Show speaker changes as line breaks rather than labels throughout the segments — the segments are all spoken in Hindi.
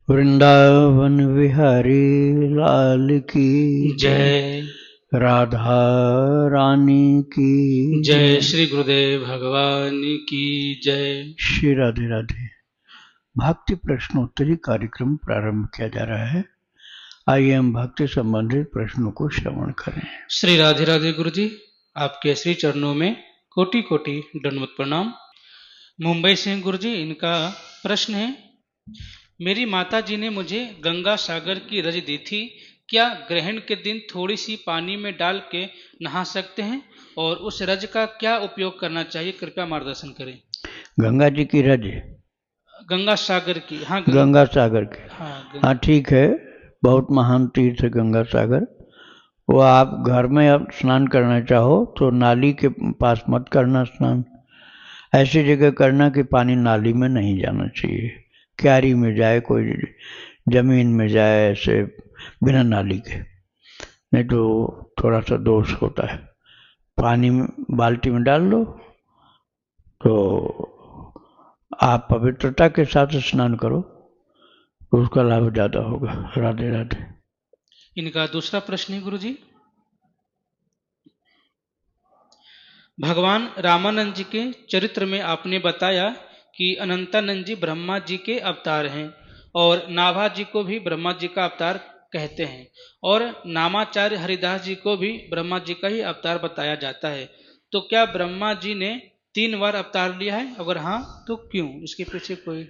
वृंदावन विहारी लाल की
जय।
राधा रानी की
जय श्री गुरुदेव भगवान की जय।
श्री राधे राधे। भक्ति प्रश्नोत्तरी कार्यक्रम प्रारंभ किया जा रहा है। आइए हम भक्ति संबंधित प्रश्नों को श्रवण करें।
श्री राधे राधे गुरु जी, आपके श्री चरणों में कोटि कोटि दंडवत प्रणाम। मुंबई से गुरु जी, इनका प्रश्न है, मेरी माता जी ने मुझे गंगा सागर की रज दी थी, क्या ग्रहण के दिन थोड़ी सी पानी में डाल के नहा सकते हैं और उस रज का क्या उपयोग करना चाहिए, कृपया मार्गदर्शन करें।
गंगा जी की रज,
गंगा सागर की, हाँ
गंगा सागर की,
हाँ
ठीक है। बहुत महान तीर्थ है गंगा सागर। वो आप घर में अब स्नान करना चाहो तो नाली के पास मत करना स्नान। ऐसी जगह करना कि पानी नाली में नहीं जाना चाहिए, क्यारी में जाए, कोई जमीन में जाए, ऐसे बिना नाली के, नहीं तो थोड़ा सा दोष होता है। पानी में बाल्टी में डाल लो तो आप पवित्रता के साथ स्नान करो तो उसका लाभ ज़्यादा होगा। राधे राधे।
इनका दूसरा प्रश्न है गुरु जी, भगवान रामानंद जी के चरित्र में आपने बताया कि अनंतानंद जी ब्रह्मा जी के अवतार हैं और नाभा जी को भी ब्रह्मा जी का अवतार कहते हैं और नामाचार्य हरिदास जी को भी ब्रह्मा जी का ही अवतार बताया जाता है। तो क्या ब्रह्मा जी ने 3 बार अवतार लिया है? अगर हाँ तो क्यों? इसके पीछे कोई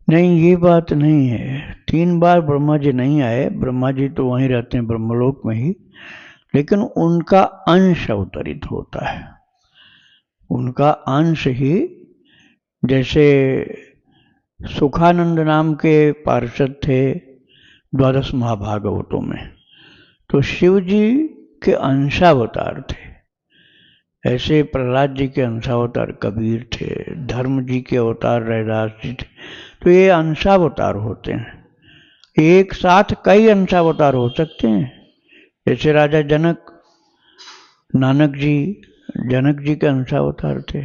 नहीं, ये बात नहीं है। 3 बार ब्रह्मा जी नहीं आए। ब्रह्मा जी तो वहीं रहते हैं ब्रह्मलोक में ही, लेकिन उनका अंश अवतरित होता है। उनका अंश ही, जैसे सुखानंद नाम के पार्षद थे 12 महाभागवतों में, तो शिव जी के अंशावतार थे। ऐसे प्रहलाद जी के अंशावतार कबीर थे, धर्म जी के अवतार रैदास जी थे। तो ये अंशावतार होते हैं। एक साथ कई अंशावतार हो सकते हैं। जैसे राजा जनक, नानक जी जनक जी के अंशावतार थे।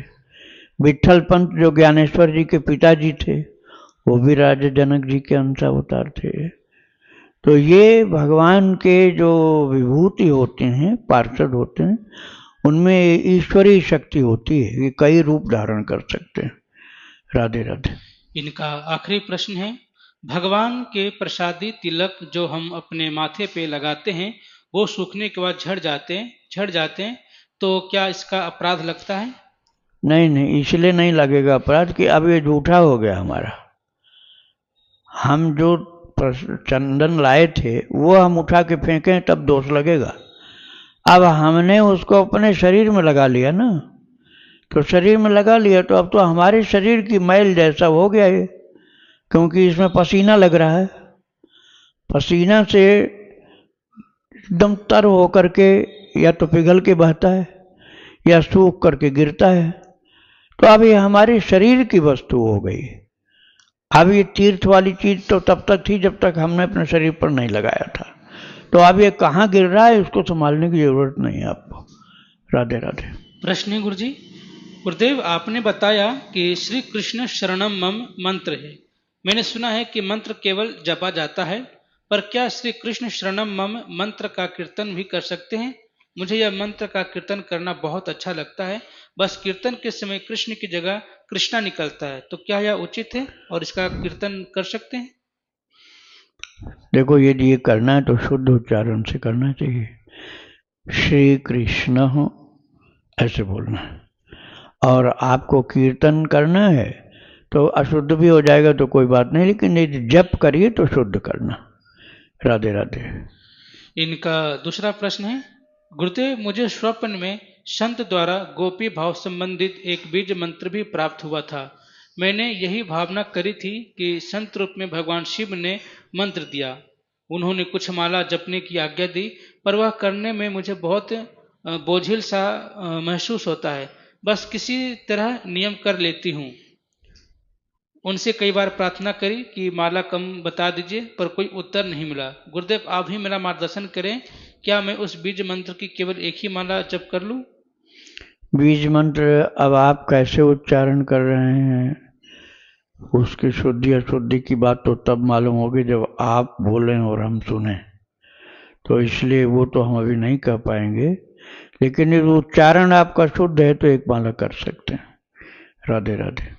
विठल पंत जो ज्ञानेश्वर जी के पिताजी थे, वो भी राजा जनक जी के अंशावतार थे। तो ये भगवान के जो विभूति होते हैं, पार्षद होते हैं, उनमें ईश्वरीय शक्ति होती है। ये कई रूप धारण कर सकते हैं। राधे राधे।
इनका आखिरी प्रश्न है, भगवान के प्रसादी तिलक जो हम अपने माथे पे लगाते हैं वो सूखने के बाद झड़ जाते हैं, तो क्या इसका अपराध लगता है?
नहीं नहीं, इसलिए नहीं लगेगा अपराध कि अब ये झूठा हो गया हमारा। हम जो चंदन लाए थे वो हम उठा के फेंकें तब दोष लगेगा। अब हमने उसको अपने शरीर में लगा लिया ना, तो शरीर में लगा लिया तो अब तो हमारे शरीर की मैल जैसा हो गया ये, क्योंकि इसमें पसीना लग रहा है। पसीना से एकदम तर हो करके या तो पिघल के बहता है या सूख करके गिरता है। तो अब ये हमारे शरीर की वस्तु हो गई। अब ये तीर्थ वाली चीज तो तब तक थी जब तक हमने अपने शरीर पर नहीं लगाया था। तो अब ये कहाँ गिर रहा है उसको संभालने की जरूरत नहीं है आपको। राधे राधे।
प्रश्न है गुरु जी, गुरुदेव आपने बताया कि श्री कृष्ण शरणम मम मंत्र है। मैंने सुना है कि मंत्र केवल जपा जाता है, पर क्या श्री कृष्ण शरणम मम मंत्र का कीर्तन भी कर सकते हैं? मुझे यह मंत्र का कीर्तन करना बहुत अच्छा लगता है। बस कीर्तन के समय कृष्ण की जगह कृष्णा निकलता है, तो क्या यह उचित है और इसका कीर्तन कर सकते हैं?
देखो, यदि ये करना है तो शुद्ध उच्चारण से करना चाहिए। श्री कृष्ण हो ऐसे बोलना है। और आपको कीर्तन करना है तो अशुद्ध भी हो जाएगा तो कोई बात नहीं, लेकिन यदि जप करिए तो शुद्ध करना। राधे राधे।
इनका दूसरा प्रश्न है, गुरुदेव मुझे स्वप्न में संत द्वारा गोपी भाव संबंधित एक बीज मंत्र भी प्राप्त हुआ था। मैंने यही भावना करी थी कि संत रूप में भगवान शिव ने मंत्र दिया। उन्होंने कुछ माला जपने की आज्ञा दी, पर वह करने में मुझे बहुत बोझिल सा महसूस होता है। बस किसी तरह नियम कर लेती हूँ। उनसे कई बार प्रार्थना करी कि माला कम बता दीजिए, पर कोई उत्तर नहीं मिला। गुरुदेव आप ही मेरा मार्गदर्शन करें, क्या मैं उस बीज मंत्र की केवल एक ही माला जप कर लूं?
बीज मंत्र अब आप कैसे उच्चारण कर रहे हैं? उसकी शुद्धि अशुद्धि की बात तो तब मालूम होगी जब आप बोलें और हम सुने। तो इसलिए वो तो हम अभी नहीं कह पाएंगे, लेकिन यदि उच्चारण आपका शुद्ध है तो एक माला कर सकते हैं। राधे राधे।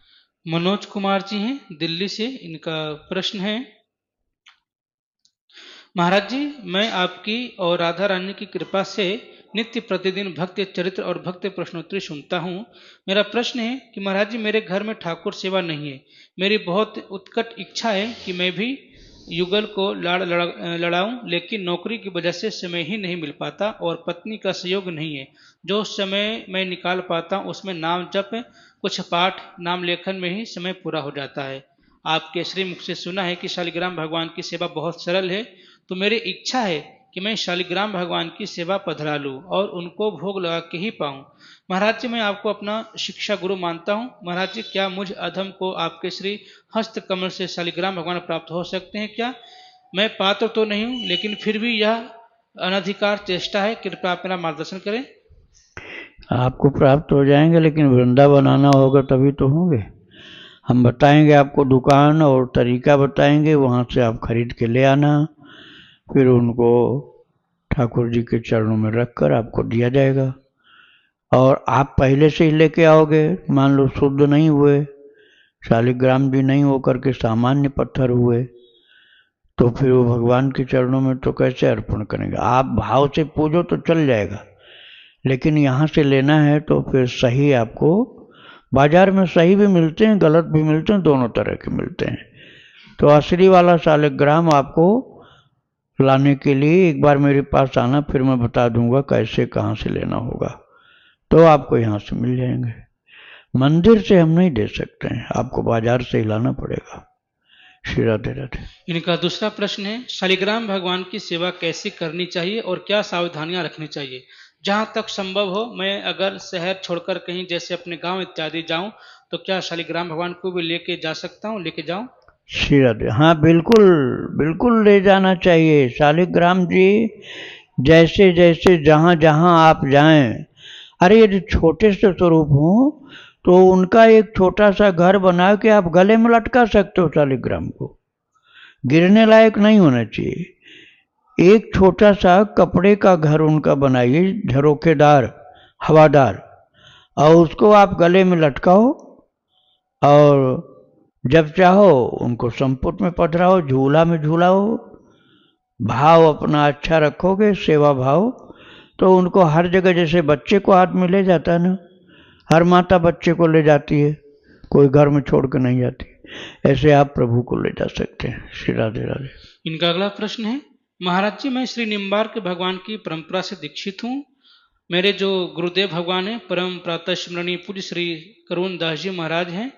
मनोज कुमार जी हैं दिल्ली से, इनका प्रश्न है, महाराज जी, मैं आपकी और राधा रानी की कृपा से नित्य प्रतिदिन भक्त चरित्र और भक्त प्रश्नोत्तरी सुनता हूँ। मेरा प्रश्न है कि महाराज जी, मेरे घर में ठाकुर सेवा नहीं है। मेरी बहुत उत्कट इच्छा है कि मैं भी युगल को लड़ाऊं, लेकिन नौकरी की वजह से समय ही नहीं मिल पाता और पत्नी का सहयोग नहीं है। जो समय मैं निकाल पाता हूँ उसमें नाम जप, कुछ पाठ, नाम लेखन में ही समय पूरा हो जाता है। आपके श्री मुख से सुना है कि शालिग्राम भगवान की सेवा बहुत सरल है, तो मेरी इच्छा है कि मैं शालिग्राम भगवान की सेवा पधरा लूँ और उनको भोग लगा के ही पाऊँ। महाराज जी, मैं आपको अपना शिक्षा गुरु मानता हूँ। महाराज जी, क्या मुझ अधम को आपके श्री हस्त कमल से शालिग्राम भगवान प्राप्त हो सकते हैं क्या? मैं पात्र तो नहीं हूँ, लेकिन फिर भी यह अनधिकार चेष्टा है। कृपया आप मेरा मार्गदर्शन करें।
आपको प्राप्त हो जाएंगे, लेकिन वृंदावन आना होगा तभी तो होंगे। हम बताएंगे आपको दुकान और तरीका बताएंगे, वहाँ से आप खरीद के ले आना, फिर उनको ठाकुर जी के चरणों में रखकर आपको दिया जाएगा। और आप पहले से ही लेके आओगे, मान लो शुद्ध नहीं हुए, शालिग्राम भी नहीं हो करके सामान्य पत्थर हुए, तो फिर वो भगवान के चरणों में तो कैसे अर्पण करेंगे? आप भाव से पूजो तो चल जाएगा, लेकिन यहाँ से लेना है तो फिर सही आपको, बाजार में सही भी मिलते हैं, गलत भी मिलते हैं, दोनों तरह के मिलते हैं। तो असली वाला शालिग्राम आपको लाने के लिए एक बार मेरे पास आना, फिर मैं बता दूंगा कैसे कहाँ से लेना होगा, तो आपको यहाँ से मिल जाएंगे। मंदिर से हम नहीं दे सकते हैं, आपको बाजार से ही लाना पड़ेगा। श्री राधे राधे।
इनका दूसरा प्रश्न है, शालिग्राम भगवान की सेवा कैसे करनी चाहिए और क्या सावधानियां रखनी चाहिए? जहां तक संभव हो, मैं अगर शहर छोड़कर कहीं जैसे अपने गांव इत्यादि जाऊं तो क्या शालिग्राम भगवान को भी लेके जा सकता हूं, लेके जाऊं?
श्री राधे। हाँ, बिल्कुल बिल्कुल ले जाना चाहिए। शालिग्राम जी जैसे जैसे जहाँ जहाँ आप जाएं, अरे यदि छोटे से स्वरूप हो तो उनका एक छोटा सा घर बना के आप गले में लटका सकते हो। शालिग्राम को गिरने लायक नहीं होना चाहिए। एक छोटा सा कपड़े का घर उनका बनाइए, झरोखेदार, हवादार, और उसको आप गले में लटकाओ और जब चाहो उनको संपुट में पधराओ, झूला में झूलाओ। भाव अपना अच्छा रखोगे, सेवा भाव, तो उनको हर जगह, जैसे बच्चे को हाथ में ले जाता है ना, हर माता बच्चे को ले जाती है, कोई घर में छोड़ कर नहीं जाती, ऐसे आप प्रभु को ले जा सकते हैं। श्री राधे राधे।
इनका अगला प्रश्न है, महाराज जी, मैं श्री निम्बार्क भगवान की परंपरा से दीक्षित हूँ। मेरे जो गुरुदेव भगवान हैं, परम प्रातः स्मरणीय पूज्य श्री करुण दास जी महाराज हैं,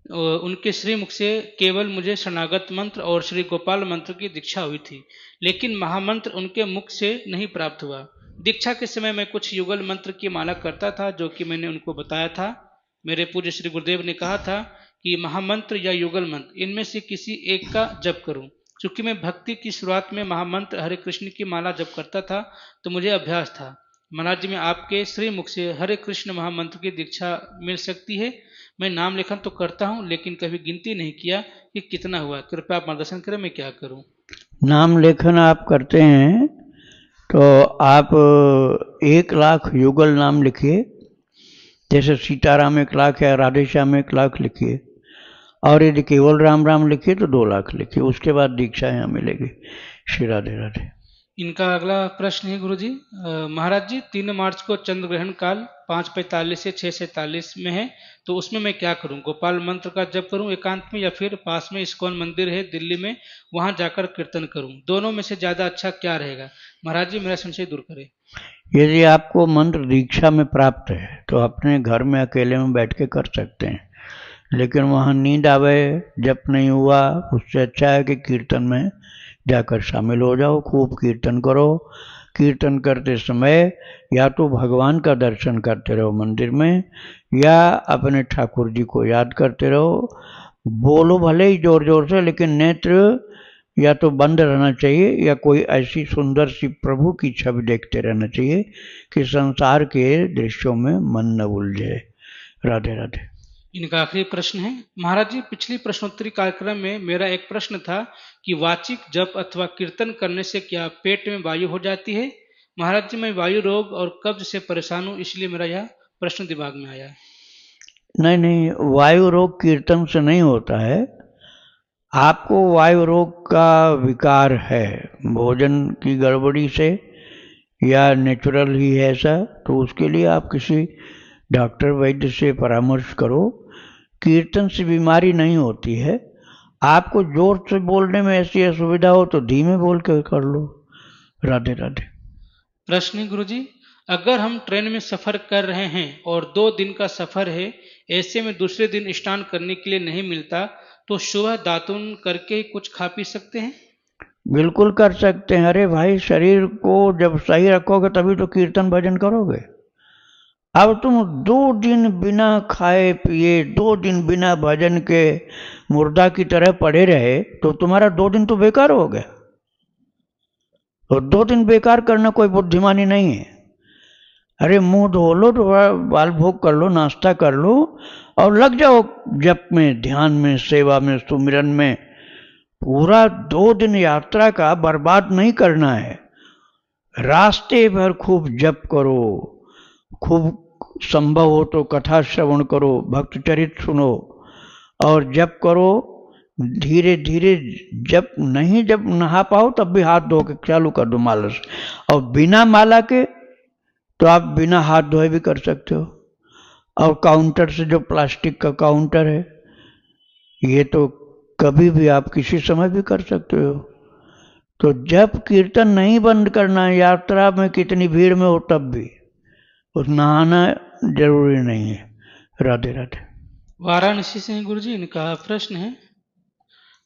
उनके श्री मुख से केवल मुझे शरणागत मंत्र और श्री गोपाल मंत्र की दीक्षा हुई थी, लेकिन महामंत्र उनके मुख से नहीं प्राप्त हुआ। दीक्षा के समय मैं कुछ युगल मंत्र की माला करता था, जो कि मैंने उनको बताया था। मेरे पूज्य श्री गुरुदेव ने कहा था कि महामंत्र या युगल मंत्र, इनमें से किसी एक का जप करूं। चूंकि मैं भक्ति की शुरुआत में महामंत्र हरे कृष्ण की माला जप करता था, तो मुझे अभ्यास था। महाराज जी, में आपके श्री मुख से हरे कृष्ण महामंत्र की दीक्षा मिल सकती है? मैं नाम लेखन तो करता हूँ, लेकिन कभी गिनती नहीं किया कि कितना हुआ। कृपया आप मार्गदर्शन करें, मैं क्या करूँ?
नाम लेखन आप करते हैं तो आप 1,00,000 युगल नाम लिखिए, जैसे सीताराम 1,00,000 है, राधेश्याम 1,00,000 लिखिए, और यदि केवल राम राम लिखिए तो 2,00,000 लिखिए, उसके बाद दीक्षा यहाँ मिलेगी। श्री राधे राधे।
इनका अगला प्रश्न है, गुरुजी, महाराज जी, 3 मार्च को चंद्र ग्रहण काल 5:45 से 6:47 में है, तो उसमें मैं क्या करूं? गोपाल मंत्र का जप करूं एकांत में, या फिर पास में इस्कॉन मंदिर है दिल्ली में, वहां जाकर कीर्तन करूं? दोनों में से ज्यादा अच्छा क्या रहेगा? महाराज जी, मेरा संशय दूर करें।
यदि आपको मंत्र दीक्षा में प्राप्त है तो अपने घर में अकेले में बैठ के कर सकते हैं, लेकिन वहाँ नींद आवे, जप नहीं हुआ, उससे अच्छा है कि कीर्तन में जाकर शामिल हो जाओ, खूब कीर्तन करो। कीर्तन करते समय या तो भगवान का दर्शन करते रहो मंदिर में, या अपने ठाकुर जी को याद करते रहो। बोलो भले ही जोर जोर से, लेकिन नेत्र या तो बंद रहना चाहिए, या कोई ऐसी सुंदर सी प्रभु की छवि देखते रहना चाहिए कि संसार के दृश्यों में मन न उलझे। राधे राधे।
इनका आखिरी प्रश्न है, महाराज जी पिछली प्रश्नोत्तरी कार्यक्रम में मेरा एक प्रश्न था कि वाचिक जप अथवा कीर्तन करने से क्या पेट में वायु हो जाती है। महाराज जी मैं वायु रोग और कब्ज से परेशान हूँ, इसलिए मेरा यह प्रश्न दिमाग में आया है।
नहीं नहीं, वायु रोग कीर्तन से नहीं होता है। आपको वायु रोग का विकार है भोजन की गड़बड़ी से या नेचुरल ही है ऐसा, तो उसके लिए आप किसी डॉक्टर वैद्य से परामर्श करो। कीर्तन से बीमारी नहीं होती है। आपको जोर से बोलने में ऐसी असुविधा हो तो धीमे बोल कर कर लो। राधे राधे।
प्रश्न है गुरुजी, अगर हम ट्रेन में सफर कर रहे हैं और 2 दिन का सफर है, ऐसे में दूसरे दिन स्नान करने के लिए नहीं मिलता, तो सुबह दातुन करके ही कुछ खा पी सकते हैं?
बिल्कुल कर सकते हैं। अरे भाई, शरीर को जब सही रखोगे तभी तो कीर्तन भजन करोगे। अब तुम 2 दिन बिना खाए पिए 2 दिन बिना भजन के मुर्दा की तरह पड़े रहे तो तुम्हारा 2 दिन तो बेकार हो गया। और 2 दिन बेकार करना कोई बुद्धिमानी नहीं है। अरे मुंह धो लो, थोड़ा बाल भोग कर लो, नाश्ता कर लो और लग जाओ जप में, ध्यान में, सेवा में, सुमिरन में। पूरा 2 दिन यात्रा का बर्बाद नहीं करना है। रास्ते भर खूब जप करो, खूब संभव हो तो कथा श्रवण करो, भक्त चरित सुनो और जप करो। धीरे धीरे जब नहा पाओ तब भी हाथ धो के चालू कर दो माला से। और बिना माला के तो आप बिना हाथ धोए भी कर सकते हो। और काउंटर से, जो प्लास्टिक का काउंटर है, ये तो कभी भी आप किसी समय भी कर सकते हो। तो जब कीर्तन नहीं बंद करना है, यात्रा में कितनी भीड़ में हो तब भी, उस नहाना जरूरी नहीं है। राधे राधे।
वाराणसी से हैं गुरुजी, इनका प्रश्न है,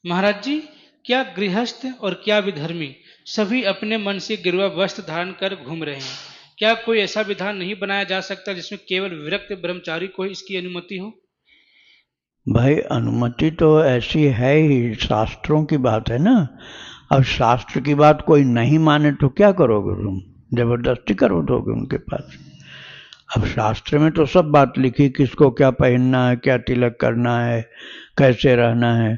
महाराज जी क्या गृहस्थ और क्या विधर्मी सभी अपने मन से गिरवा वस्त्र धारण कर घूम रहे हैं, क्या कोई ऐसा विधान नहीं बनाया जा सकता जिसमें केवल विरक्त ब्रह्मचारी को इसकी अनुमति हो?
भाई अनुमति तो ऐसी है ही, शास्त्रों की बात है ना। अब शास्त्र की बात कोई नहीं माने तो क्या करोगे तुम? जबरदस्ती करो दोगे उनके पास? अब शास्त्र में तो सब बात लिखी, किसको क्या पहनना है, क्या तिलक करना है, कैसे रहना है।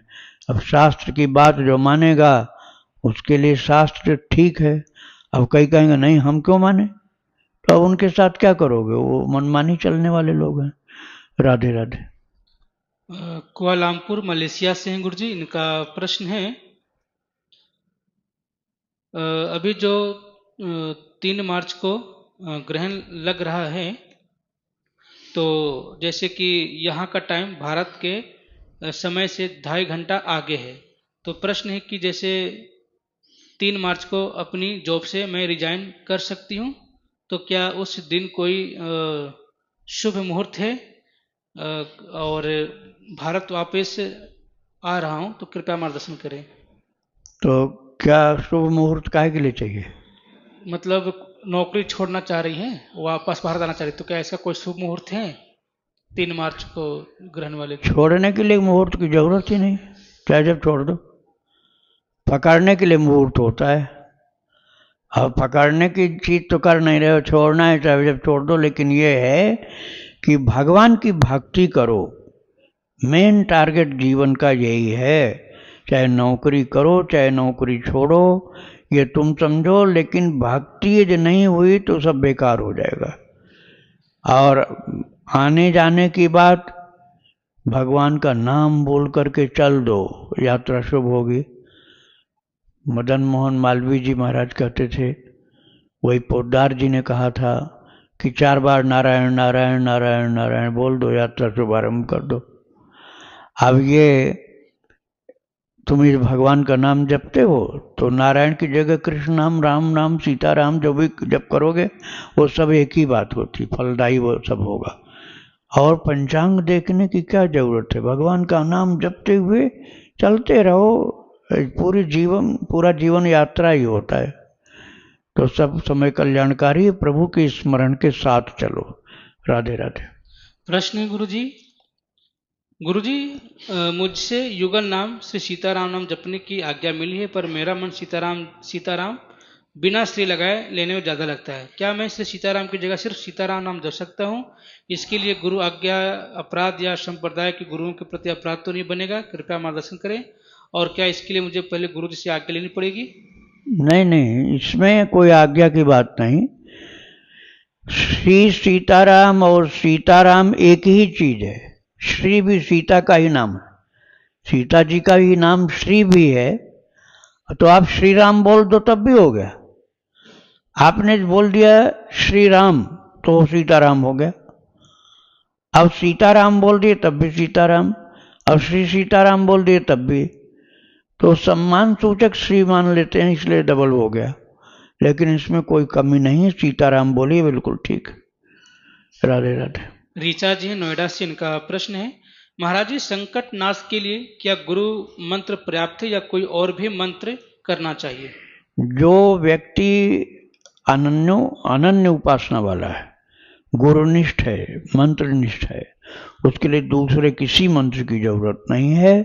अब शास्त्र की बात जो मानेगा उसके लिए शास्त्र ठीक है। अब कई कहेंगे नहीं हम क्यों माने, तो अब उनके साथ क्या करोगे? वो मनमानी चलने वाले लोग हैं। राधे राधे।
कुआलालंपुर मलेशिया से हैं गुरुजी, इनका प्रश्न है, अभी जो 3 मार्च को ग्रहण लग रहा है, तो जैसे कि यहाँ का टाइम भारत के समय से 2.5 घंटा आगे है, तो प्रश्न है कि जैसे 3 मार्च को अपनी जॉब से मैं रिजाइन कर सकती हूँ, तो क्या उस दिन कोई शुभ मुहूर्त है? और भारत वापस आ रहा हूँ, तो कृपया मार्गदर्शन करें।
तो क्या शुभ मुहूर्त काहे के लिए चाहिए?
मतलब नौकरी छोड़ना चाह रही हैं, वापस भारत आना चाह रही, तो क्या ऐसा कोई शुभ मुहूर्त है 3 मार्च को ग्रहण वाले?
छोड़ने के लिए मुहूर्त की जरूरत ही नहीं, चाहे जब छोड़ दो। पकड़ने के लिए मुहूर्त होता है। अब पकड़ने की चीज तो कर नहीं रहे हो, छोड़ना है चाहे जब छोड़ दो। लेकिन ये है कि भगवान की भक्ति करो। मेन टारगेट जीवन का यही है। चाहे नौकरी करो चाहे नौकरी छोड़ो, ये तुम समझो। लेकिन भक्ति यदि नहीं हुई तो सब बेकार हो जाएगा। और आने जाने की बात, भगवान का नाम बोल करके चल दो, यात्रा शुभ होगी। मदन मोहन मालवीय जी महाराज कहते थे, वही पोद्दार जी ने कहा था कि 4 बार नारायण नारायण नारायण नारायण बोल दो, यात्रा शुभारंभ कर दो। अब ये तुम इस भगवान का नाम जपते हो तो नारायण की जगह कृष्ण नाम, राम नाम, सीता राम जो भी जप करोगे वो सब एक ही बात होती, फलदायी वो सब होगा। और पंचांग देखने की क्या जरूरत है? भगवान का नाम जपते हुए चलते रहो। पूरा जीवन यात्रा ही होता है। तो सब समय कल्याणकारी, प्रभु के स्मरण के साथ चलो। राधे राधे।
प्रश्न है गुरुजी, मुझसे युगल नाम श्री सीताराम नाम जपने की आज्ञा मिली है, पर मेरा मन सीताराम बिना श्री लगाए लेने में ज़्यादा लगता है। क्या मैं श्री सीताराम की जगह सिर्फ सीताराम नाम जप सकता हूँ? इसके लिए गुरु आज्ञा अपराध या संप्रदाय के गुरुओं के प्रति अपराध तो नहीं बनेगा? कृपया मार्गदर्शन करें। और क्या इसके लिए मुझे पहले गुरु जी से आज्ञा लेनी पड़ेगी?
नहीं नहीं, इसमें कोई आज्ञा की बात नहीं। श्री सीताराम और सीताराम एक ही चीज है। श्री भी सीता का ही नाम है, सीता जी का ही नाम श्री भी है। तो आप श्री राम बोल दो तब भी हो गया। आपने बोल दिया श्री राम तो सीताराम हो गया। अब सीताराम बोल दिए तब भी सीताराम, अब श्री सीताराम बोल दिए तब भी। तो सम्मान सूचक श्री मान लेते हैं, इसलिए डबल हो गया। लेकिन इसमें कोई कमी नहीं है, सीताराम बोलिए बिल्कुल ठीक। राधे राधे।
रीचा जी नोएडा से, इनका प्रश्न है, महाराज जी संकट नाश के लिए क्या गुरु मंत्र पर्याप्त है या कोई और भी मंत्र करना चाहिए?
जो व्यक्ति अनन्य उपासना वाला है, गुरुनिष्ठ है, मंत्रनिष्ठ है, उसके लिए दूसरे किसी मंत्र की जरूरत नहीं है।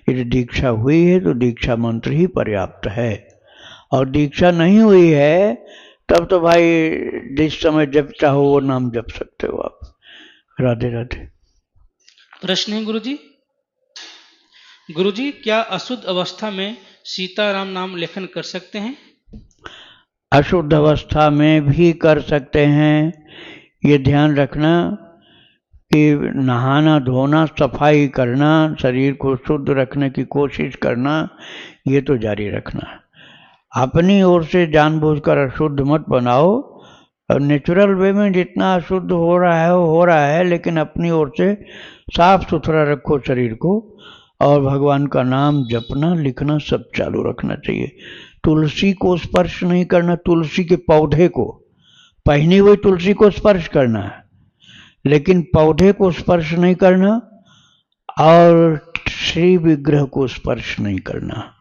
यदि दीक्षा हुई है तो दीक्षा मंत्र ही पर्याप्त है। और दीक्षा नहीं हुई है तब तो भाई जिस समय जब चाहो वो नाम जप सकते हो आप। राधे राधे।
प्रश्न है गुरुजी क्या अशुद्ध अवस्था में सीताराम नाम लेखन कर सकते हैं?
अशुद्ध अवस्था में भी कर सकते हैं। ये ध्यान रखना कि नहाना धोना सफाई करना, शरीर को शुद्ध रखने की कोशिश करना, ये तो जारी रखना। अपनी ओर से जानबूझकर अशुद्ध मत बनाओ। और नेचुरल वे में जितना अशुद्ध हो रहा है, लेकिन अपनी ओर से साफ सुथरा रखो शरीर को। और भगवान का नाम जपना लिखना सब चालू रखना चाहिए। तुलसी को स्पर्श नहीं करना, तुलसी के पौधे को, पहनी हुई तुलसी को स्पर्श करना है, लेकिन पौधे को स्पर्श नहीं करना। और श्री विग्रह को स्पर्श नहीं करना।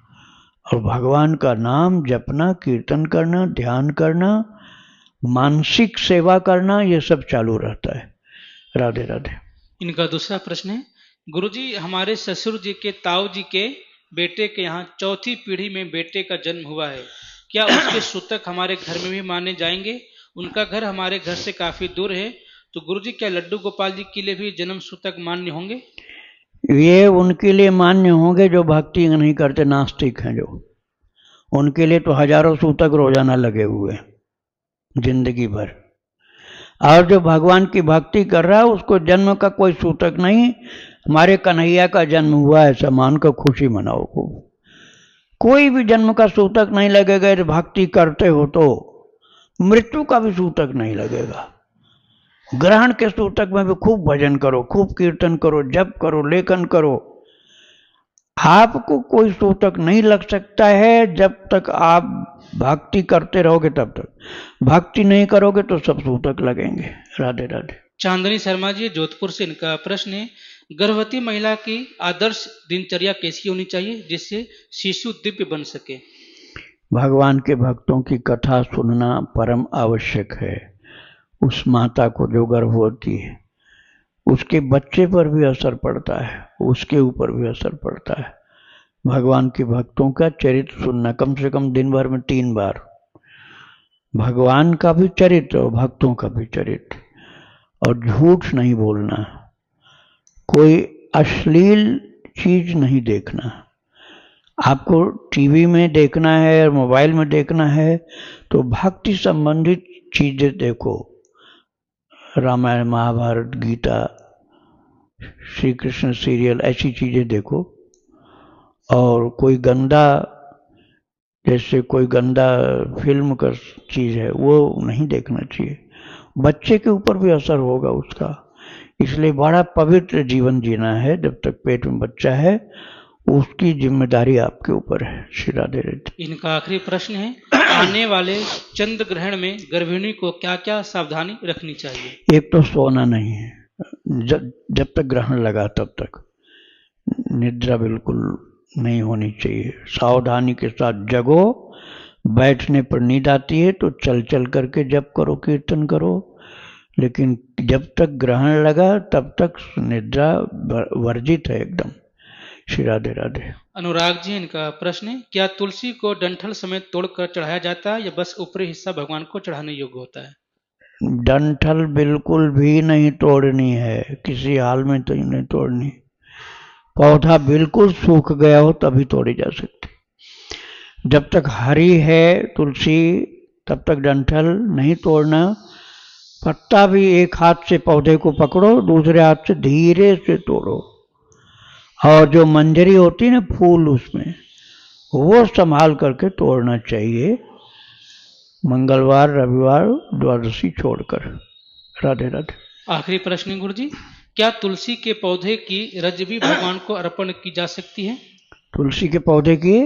और भगवान का नाम जपना, कीर्तन करना, ध्यान करना, मानसिक सेवा करना, ये सब चालू रहता है। राधे राधे।
इनका दूसरा प्रश्न है, गुरुजी हमारे ससुर जी के ताऊ जी के बेटे के यहाँ चौथी पीढ़ी में बेटे का जन्म हुआ है। क्या उसके सूतक हमारे घर में भी माने जाएंगे? उनका घर हमारे घर से काफी दूर है। तो गुरुजी क्या लड्डू गोपाल जी के लिए भी जन्म सूतक मान्य होंगे?
ये उनके लिए मान्य होंगे जो भक्ति नहीं करते, नास्तिक हैं जो। उनके लिए तो हजारों सूतक रोजाना लगे हुए जिंदगी भर। और जो भगवान की भक्ति कर रहा है उसको जन्म का कोई सूतक नहीं। हमारे कन्हैया का जन्म हुआ है, ऐसा मानकर खुशी मनाओ खूब। कोई भी जन्म का सूतक नहीं लगेगा। यदि भक्ति करते हो तो मृत्यु का भी सूतक नहीं लगेगा। ग्रहण के सूतक में भी खूब भजन करो, खूब कीर्तन करो, जप करो, लेखन करो। आपको कोई सूतक नहीं लग सकता है जब तक आप भक्ति करते रहोगे तब तक। भक्ति नहीं करोगे तो सब सूतक लगेंगे। राधे राधे।
चांदनी शर्मा जी जोधपुर से, इनका प्रश्न है, गर्भवती महिला की आदर्श दिनचर्या कैसी होनी चाहिए जिससे शिशु दिव्य बन सके?
भगवान के भक्तों की कथा सुनना परम आवश्यक है। उस माता को जो गर्भवती है उसके बच्चे पर भी असर पड़ता है, उसके ऊपर भी असर पड़ता है। भगवान के भक्तों का चरित्र सुनना कम से कम दिन भर में 3 बार। भगवान का भी चरित्र और भक्तों का भी चरित्र। और झूठ नहीं बोलना, कोई अश्लील चीज नहीं देखना। आपको टीवी में देखना है और मोबाइल में देखना है तो भक्ति संबंधित चीजें देखो। रामायण, महाभारत, गीता, श्री कृष्ण सीरियल, ऐसी चीजें देखो। और कोई गंदा, जैसे कोई गंदा फिल्म का चीज है वो नहीं देखना चाहिए। बच्चे के ऊपर भी असर होगा उसका। इसलिए बड़ा पवित्र जीवन जीना है। जब तक पेट में बच्चा है उसकी जिम्मेदारी आपके ऊपर है। श्री राधे राधे।
इनका आखिरी प्रश्न है, आने वाले चंद्र ग्रहण में गर्भिणी को क्या क्या सावधानी रखनी चाहिए?
एक तो सोना नहीं है, जब तक ग्रहण लगा तब तक निद्रा बिल्कुल नहीं होनी चाहिए। सावधानी के साथ जगो। बैठने पर नींद आती है तो चल चल करके जप करो, कीर्तन करो। लेकिन जब तक ग्रहण लगा तब तक निद्रा वर्जित है एकदम। श्री राधे राधे।
अनुराग जी, इनका प्रश्न है, क्या तुलसी को डंठल समेत तोड़कर चढ़ाया जाता है या बस ऊपरी हिस्सा भगवान को चढ़ाने योग्य होता है?
डंठल बिल्कुल भी नहीं तोड़नी है, किसी हाल में तो नहीं तोड़नी। पौधा बिल्कुल सूख गया हो तभी तोड़ी जा सकती। जब तक हरी है तुलसी तब तक डंठल नहीं तोड़ना। पत्ता भी एक हाथ से पौधे को पकड़ो, दूसरे हाथ से धीरे से तोड़ो, और जो मंजरी होती है ना फूल, उसमें वो संभाल करके तोड़ना चाहिए, मंगलवार रविवार द्वादशी छोड़कर। राधे राधे।
आखिरी प्रश्न है गुरु जी, क्या तुलसी के पौधे की रज भी भगवान को अर्पण की जा सकती है?
तुलसी के पौधे की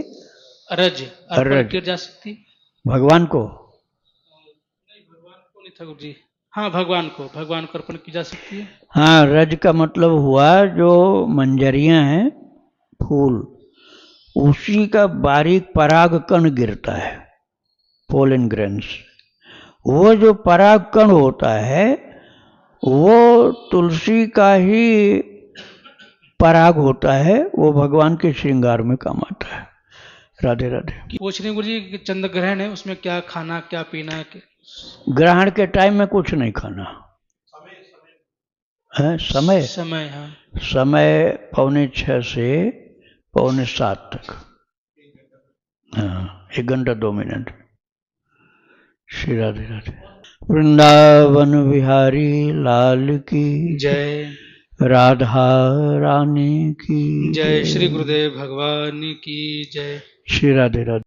रज अर्पण
रज
की जा सकती है?
भगवान को?
नहीं, भगवान को नहीं था गुरु जी। हाँ, भगवान को अर्पण की जा सकती है।
हाँ, रज का मतलब हुआ जो मंजरियां हैं फूल, उसी का बारीक पराग कण गिरता है, पोलन ग्रेन्स। वो जो पराग कण होता है वो तुलसी का ही पराग होता है, वो भगवान के श्रृंगार में काम आता है। राधे राधे।
पूछ रहे गुरु जी कि चंद्र ग्रहण है, उसमें क्या खाना क्या पीना?
ग्रहण के टाइम में कुछ नहीं खाना है। समय
हाँ,
समय 6:45 से 6:45 तक। हाँ, 1 घंटा 2 मिनट। श्री राधे राधे। वृंदावन बिहारी लाल की
जय।
राधा रानी की
जय। श्री गुरुदेव भगवान की जय।
श्री राधे राधे।